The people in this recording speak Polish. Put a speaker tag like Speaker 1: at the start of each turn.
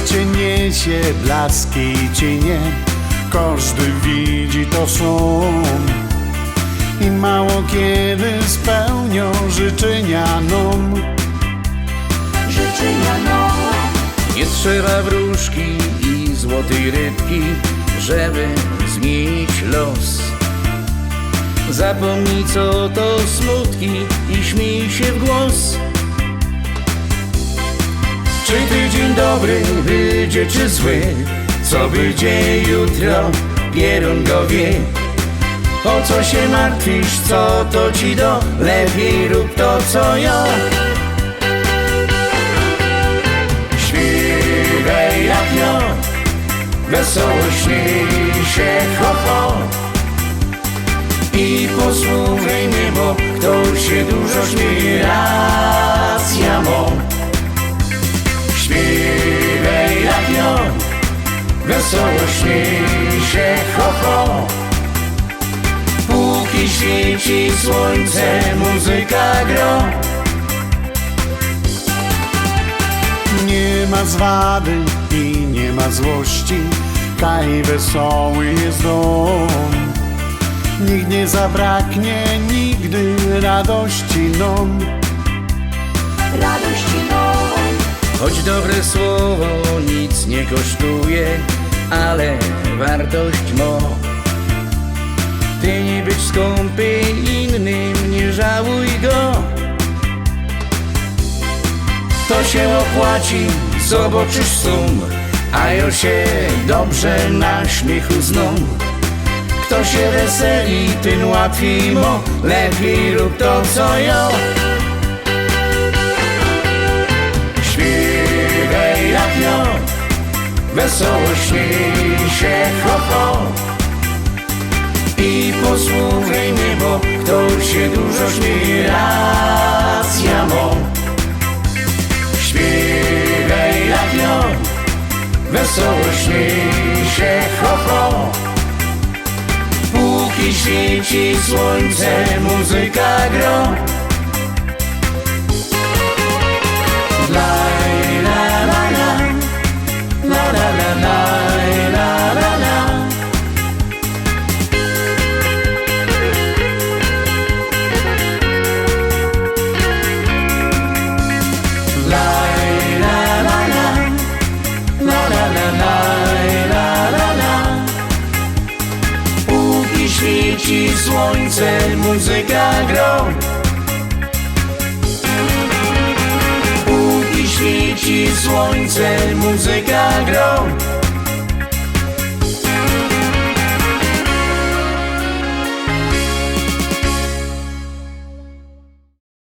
Speaker 1: Życie niesie blaski i cienie, każdy widzi to szum i mało kiedy spełnią życzenia nam.
Speaker 2: Nie trzeba wróżki i złotej rybki, żeby zmienić los. Zapomnij co to smutki i śmiej się w głos. Czy tydzień dobry wyjdzie czy zły, co wyjdzie jutro, pierun go wie. O co się martwisz, co to ci do, lepiej rób to co ja. Śpiewaj jak ja, wesoło śmiej się ho ho. I posłuchaj mnie, bo kto się dużo śmieje, racja mo. Śpiewaj jak ja, wesoło śmiej się ho ho. Póki świeci słońce, muzyka gro.
Speaker 1: Nie ma zwady i nie ma złości, kaj wesoły jest dom. Nikt nie zabraknie nigdy radości nam.
Speaker 2: Choć dobre słowo nic nie kosztuje, ale wartość ma. Ty nie być skąpy innym, nie żałuj go. To się opłaci, zobaczysz sum, a ja się dobrze na śmiechu zną. Kto się weseli, ten łatwiej mo, lepiej rób to co ja. Śpiewaj jak ja, wesoło śmiej się ho ho. I posłuchaj mnie, bo kto się dużo śmieje, racja mo. Śpiewaj jak ja, wesoło śmiej się ho ho. Póki świeci słońce, muzyka gro. Laj, la, la, la. La, la, la, la, la, la, la. Laj, la, la, la. La, la, la, laj, la, la, la. Póki świeci słońce, muzyka gro. Póki świeci słońce, muzyka gro.